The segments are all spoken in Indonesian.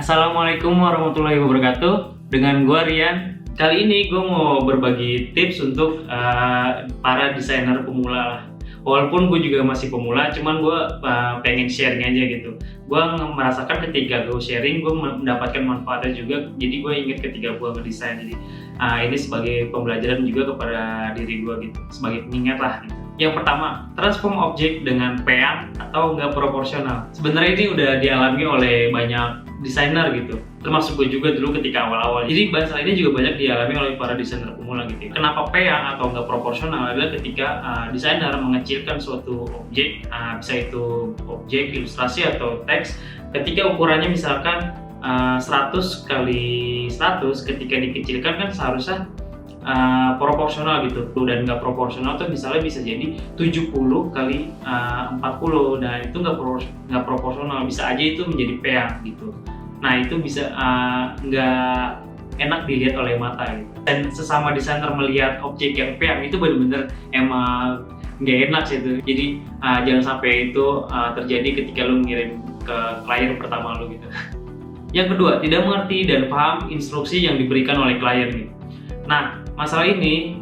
Assalamualaikum warahmatullahi wabarakatuh. Dengan gue Rian. Kali ini gue mau berbagi tips untuk para desainer pemula lah. Walaupun gue juga masih pemula, cuman gue pengen sharing aja gitu. Gue merasakan ketika gue sharing, gue mendapatkan manfaatnya juga. Jadi gue ingat ketika gue ngedesain. Jadi ini sebagai pembelajaran juga kepada diri gue gitu, sebagai pengingat lah gitu. Yang pertama, transform objek dengan peang atau nggak proporsional. Sebenarnya ini udah dialami oleh banyak desainer gitu, termasuk gue juga dulu ketika awal-awal. Jadi bahasa ini juga banyak dialami oleh para desainer pemula gitu. Kenapa peang atau nggak proporsional adalah ketika desainer mengecilkan suatu objek, bisa itu objek, ilustrasi atau teks, ketika ukurannya misalkan 100 kali 100, ketika dikecilkan kan seharusnya proporsional gitu, dan nggak proporsional tuh misalnya bisa jadi 70 kali 40, dan itu nggak proporsional, bisa aja itu menjadi peang gitu. Nah itu bisa nggak enak dilihat oleh mata gitu. Dan sesama desainer melihat objek yang peang itu benar-benar emang nggak enak sih itu. Jadi jangan sampai itu terjadi ketika lu ngirim ke klien pertama lu gitu. Yang kedua, tidak mengerti dan paham instruksi yang diberikan oleh klien gitu. Nah, masalah ini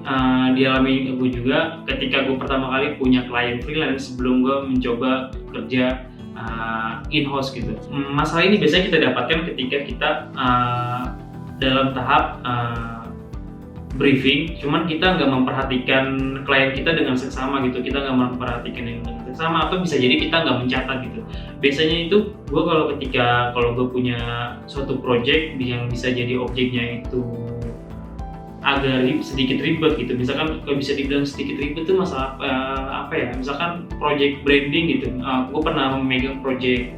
dialami gue juga ketika gue pertama kali punya klien freelance sebelum gue mencoba kerja in-house gitu. Masalah ini biasanya kita dapatkan ketika kita dalam tahap briefing, cuman kita nggak memperhatikan klien kita dengan seksama gitu, kita nggak memperhatikan yang dengan seksama, atau bisa jadi kita nggak mencatat gitu. Biasanya itu gue kalau gue punya suatu project yang bisa jadi objeknya itu agak sedikit ribet gitu, misalkan kalau bisa dibilang sedikit ribet itu masalah apa ya, misalkan project branding gitu. Gue pernah memegang project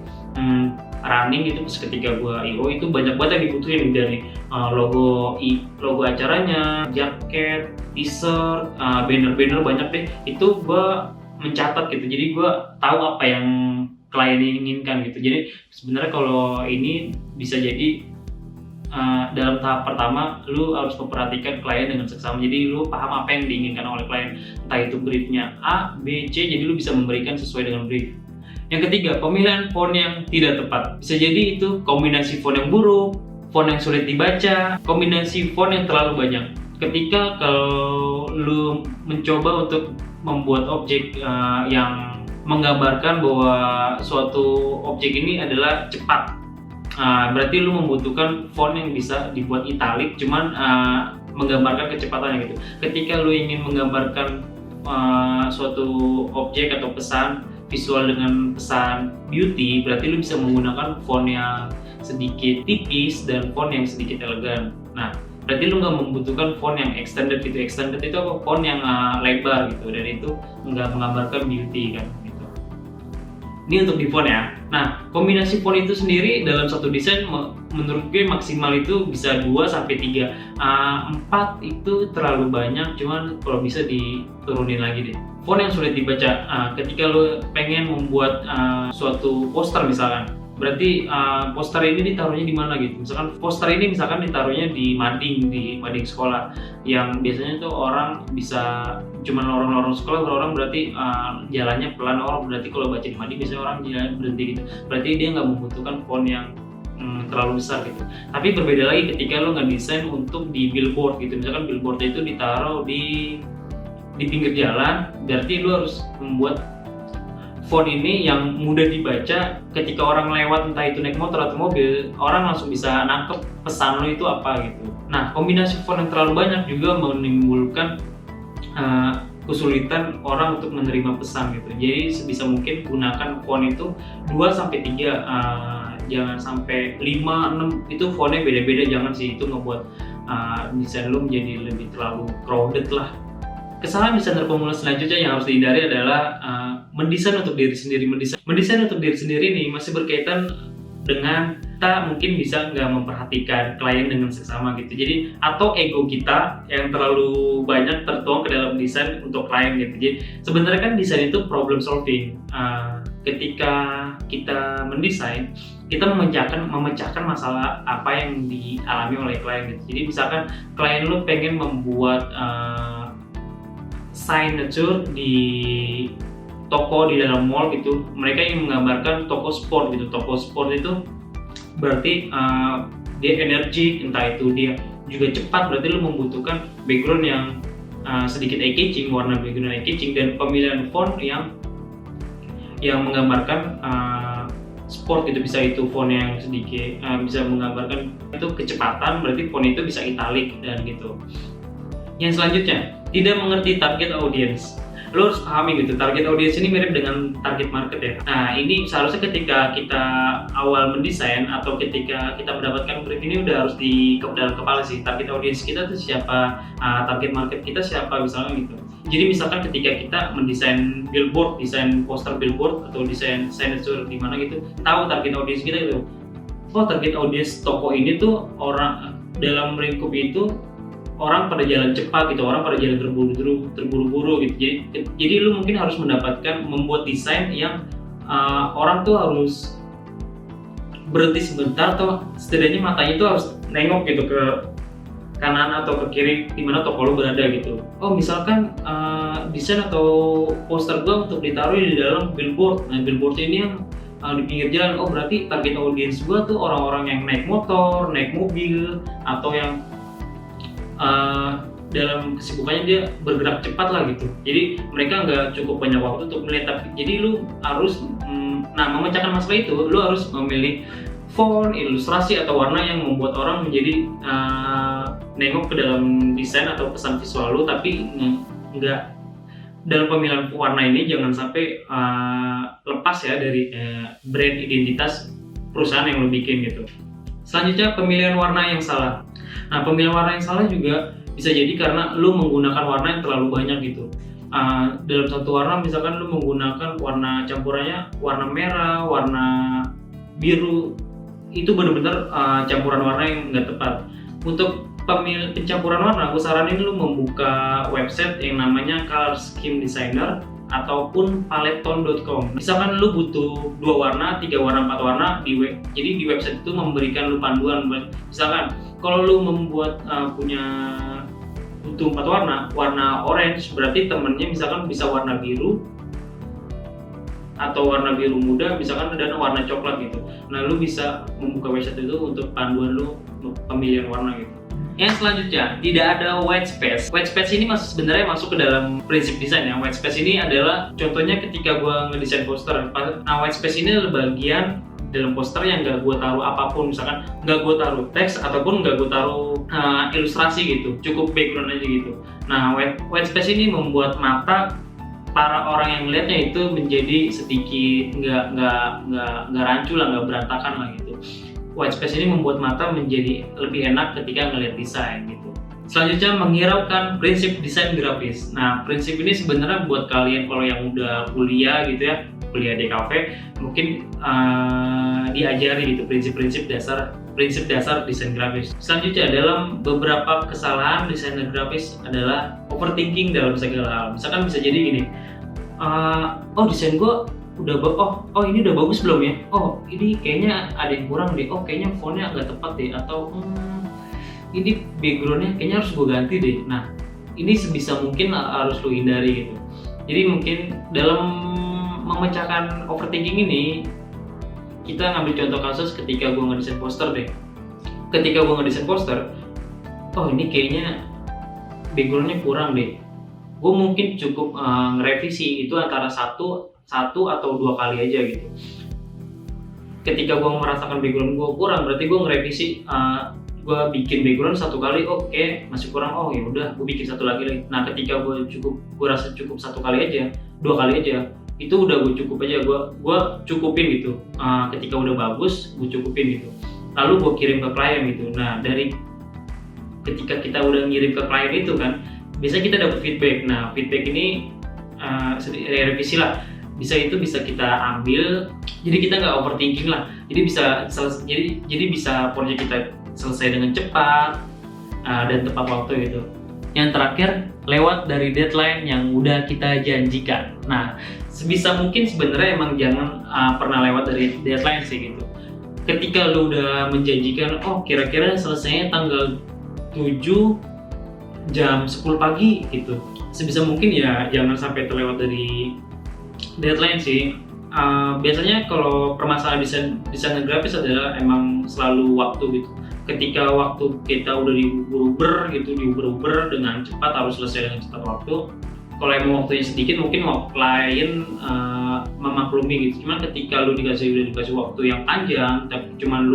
running itu ketika gue I.O. itu banyak banget yang dibutuhin, dari logo acaranya, jaket, t-shirt, banner banyak deh. Itu gue mencatat gitu, jadi gue tahu apa yang klien inginkan gitu. Jadi sebenarnya kalau ini bisa jadi dalam tahap pertama lu harus memperhatikan klien dengan seksama, jadi lu paham apa yang diinginkan oleh klien, entah itu briefnya A, B, C, jadi lu bisa memberikan sesuai dengan brief. Yang ketiga, pemilihan font yang tidak tepat. Bisa jadi itu kombinasi font yang buruk, font yang sulit dibaca, kombinasi font yang terlalu banyak. Ketika kalau lu mencoba untuk membuat objek yang menggambarkan bahwa suatu objek ini adalah cepat, berarti lu membutuhkan font yang bisa dibuat italic, cuman menggambarkan kecepatannya gitu. Ketika lu ingin menggambarkan suatu objek atau pesan visual dengan pesan beauty, berarti lu bisa menggunakan font yang sedikit tipis dan font yang sedikit elegan. Nah, berarti lu nggak membutuhkan font yang extended gitu. Extended itu apa? Font yang lebar gitu, dan itu nggak menggambarkan beauty kan gitu. Ini untuk di font ya. Nah, kombinasi font itu sendiri dalam satu desain menurut gue maksimal itu bisa 2-3. 4 itu terlalu banyak, cuman kalau bisa diturunin lagi deh. Font yang sulit dibaca, ketika lo pengen membuat suatu poster misalkan, berarti poster ini ditaruhnya di mana gitu. Misalkan poster ini ditaruhnya di mading sekolah, yang biasanya tuh orang bisa cuman lorong-lorong sekolah, orang berarti jalannya pelan, orang berarti kalau baca di mading biasanya orang jalan berhenti gitu. Berarti dia nggak membutuhkan font yang terlalu besar gitu. Tapi berbeda lagi ketika lo ngedesain untuk di billboard gitu. Misalkan billboardnya itu ditaruh di pinggir jalan, berarti lo harus membuat font ini yang mudah dibaca ketika orang lewat, entah itu naik motor atau mobil, orang langsung bisa nangkep pesan lo itu apa gitu. Nah, kombinasi font yang terlalu banyak juga menimbulkan kesulitan orang untuk menerima pesan gitu. Jadi sebisa mungkin gunakan font itu 2-3, jangan sampai 5-6, itu fontnya beda-beda, jangan sih, itu ngebuat desain lo menjadi lebih terlalu crowded lah. Kesalahan desainer pemula selanjutnya yang harus dihindari adalah mendesain untuk diri sendiri. Mendesain untuk diri sendiri nih masih berkaitan dengan kita mungkin bisa nggak memperhatikan klien dengan seksama gitu. Jadi atau ego kita yang terlalu banyak tertuang ke dalam desain untuk klien gitu. Jadi sebenarnya kan desain itu problem solving. Ketika kita mendesain, kita memecahkan masalah apa yang dialami oleh klien gitu. Jadi misalkan klien lu pengen membuat signature di toko di dalam mall gitu, mereka ingin menggambarkan toko sport gitu. Toko sport itu berarti dia energik, entah itu dia juga cepat, berarti lu membutuhkan background yang sedikit eye-catching, warna background eye-catching, dan pemilihan font yang menggambarkan sport gitu. Bisa itu font yang sedikit bisa menggambarkan itu kecepatan, berarti font itu bisa italic dan gitu. Yang selanjutnya, tidak mengerti target audience. Lo harus pahami gitu, target audience ini mirip dengan target market ya. Nah, ini seharusnya ketika kita awal mendesain atau ketika kita mendapatkan brief ini udah harus di dalam kepala sih, target audience kita tuh siapa, target market kita siapa misalnya gitu. Jadi misalkan ketika kita mendesain billboard, desain poster billboard atau desain signage di mana gitu, tahu target audience kita gitu. Oh, target audience toko ini tuh orang dalam lingkup itu orang pada jalan cepat gitu, orang pada jalan terburu-buru gitu. Jadi lu mungkin harus membuat desain yang orang tuh harus berhenti sebentar, atau setidaknya matanya tuh harus nengok gitu ke kanan atau ke kiri di mana toko lu berada gitu. Oh, misalkan desain atau poster gua untuk ditaruh di dalam billboard. Nah, billboard ini yang di pinggir jalan. Oh, berarti target audience gua tuh orang-orang yang naik motor, naik mobil, atau yang dalam kesibukannya dia bergerak cepat lah gitu. Jadi mereka nggak cukup banyak waktu untuk melihat. Jadi lu harus memecahkan masalah itu, lu harus memilih font, ilustrasi atau warna yang membuat orang menjadi nengok ke dalam desain atau pesan visual lu, tapi nggak dalam pemilihan warna ini jangan sampai lepas ya dari brand identitas perusahaan yang lu bikin gitu. Selanjutnya, pemilihan warna yang salah. Nah, pemilihan warna yang salah juga bisa jadi karena lu menggunakan warna yang terlalu banyak gitu. Dalam satu warna, misalkan lu menggunakan warna campurannya warna merah, warna biru, itu benar-benar campuran warna yang nggak tepat. Untuk pencampuran warna, aku saranin lu membuka website yang namanya Color Scheme Designer ataupun palettone.com. Misalkan lu butuh 2 warna, 3 warna, 4 warna jadi di website itu memberikan lu panduan. Misalkan kalau lu membuat butuh 4 warna orange, berarti temennya misalkan bisa warna biru atau warna biru muda, misalkan ada warna coklat gitu. Nah, lu bisa membuka website itu untuk panduan lu pemilihan warna gitu. Yang selanjutnya, tidak ada white space. White space ini sebenarnya masuk ke dalam prinsip desain ya. White space ini adalah contohnya ketika gua ngedesain poster. Nah, white space ini adalah bagian dalam poster yang nggak gue taruh apapun, misalkan nggak gue taruh teks ataupun nggak gue taruh ilustrasi gitu, cukup background aja gitu. Nah, white space ini membuat mata para orang yang melihatnya itu menjadi sedikit nggak rancu lah, nggak berantakan lah gitu. White space ini membuat mata menjadi lebih enak ketika ngelihat desain gitu. Selanjutnya, menghiraukan prinsip desain grafis. Nah, prinsip ini sebenarnya buat kalian kalau yang udah kuliah gitu ya, kuliah di kafe, mungkin diajari gitu prinsip dasar desain grafis. Selanjutnya, dalam beberapa kesalahan desainer grafis adalah overthinking dalam segala hal. Misalkan bisa jadi gini, desain gue udah ini udah bagus belum ya? Oh, ini kayaknya ada yang kurang deh. Oh, kayaknya fontnya agak tepat deh. Atau ini backgroundnya kayaknya harus gue ganti deh. Nah, ini sebisa mungkin harus lo hindari gitu. Jadi mungkin dalam memecahkan overthinking ini, kita ngambil contoh kasus ketika gue ngedesain poster deh. Ketika gue ngedesain poster, oh ini kayaknya backgroundnya kurang deh. Gue mungkin cukup ngerevisi itu antara satu atau 2 kali aja gitu. Ketika gue merasakan background gue kurang, berarti gue ngerevisi, gue bikin background 1 kali, oke, masih kurang, oh ya udah, gue bikin 1 lagi. Nah, ketika gue rasa cukup 1 kali aja, 2 kali aja, itu udah gue cukup aja, gue cukupin gitu. Ketika udah bagus, gue cukupin gitu. Lalu gue kirim ke klien gitu. Nah, dari ketika kita udah ngirim ke klien itu kan, biasanya kita dapat feedback. Nah, feedback ini revisi lah. Bisa kita ambil, jadi kita nggak overthinking lah. Jadi bisa proyek kita selesai dengan cepat dan tepat waktu gitu. Yang terakhir, lewat dari deadline yang udah kita janjikan. Nah, sebisa mungkin sebenarnya emang jangan pernah lewat dari deadline sih gitu. Ketika lu udah menjanjikan, kira-kira selesainya tanggal 7 jam 10 pagi gitu, sebisa mungkin ya jangan sampai terlewat dari deadline sih. biasanya kalau permasalahan desainer grafis adalah emang selalu waktu gitu. Ketika waktu kita udah diuber-uber dengan cepat, harus selesai dengan cepat waktu. Kalau emang waktunya sedikit, mungkin klien memaklumi gitu. Cuman ketika udah dikasih waktu yang panjang, tapi cuman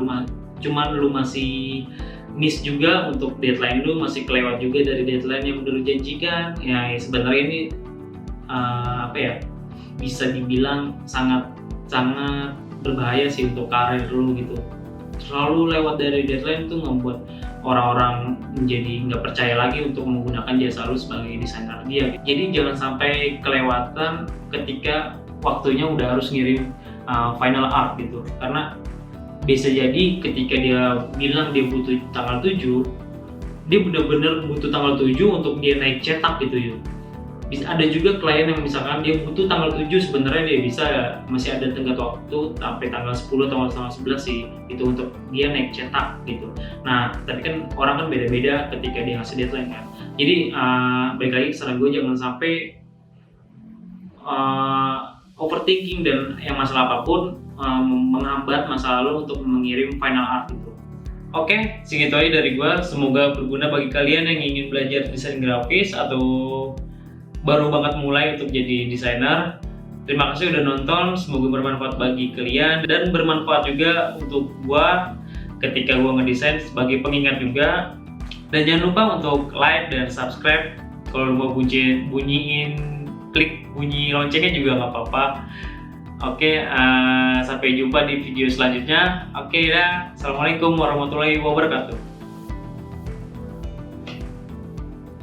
lu masih miss juga untuk deadline, lu masih kelewat juga dari deadline yang udah lu janjikan, ya sebenarnya ini bisa dibilang sangat berbahaya sih untuk karir lu gitu. Selalu lewat dari deadline tuh membuat orang-orang menjadi nggak percaya lagi untuk menggunakan jasa lu sebagai desainer dia. Jadi jangan sampai kelewatan ketika waktunya udah harus ngirim final art gitu, karena bisa jadi ketika dia bilang dia butuh tanggal 7, dia benar-benar butuh tanggal 7 untuk dia naik cetak gitu ya. Bisa ada juga klien yang misalkan dia butuh tanggal 7, sebenarnya dia bisa masih ada tenggat waktu sampai tanggal 10 atau tanggal 11 sih itu untuk dia naik cetak gitu. Nah, tapi kan orang kan beda-beda ketika dia ngasih deadline kan. Jadi balik lagi saran gue, jangan sampai overthinking dan yang masalah apapun menghambat masa lalu untuk mengirim final art itu. Oke, segitu aja dari gue. Semoga berguna bagi kalian yang ingin belajar desain grafis atau baru banget mulai untuk jadi desainer. Terima kasih udah nonton, semoga bermanfaat bagi kalian dan bermanfaat juga untuk gua ketika gua ngedesain sebagai pengingat juga. Dan jangan lupa untuk like dan subscribe. Kalau mau bunyiin klik bunyi loncengnya juga nggak apa-apa. Oke, sampai jumpa di video selanjutnya. Oke dah, assalamualaikum warahmatullahi wabarakatuh.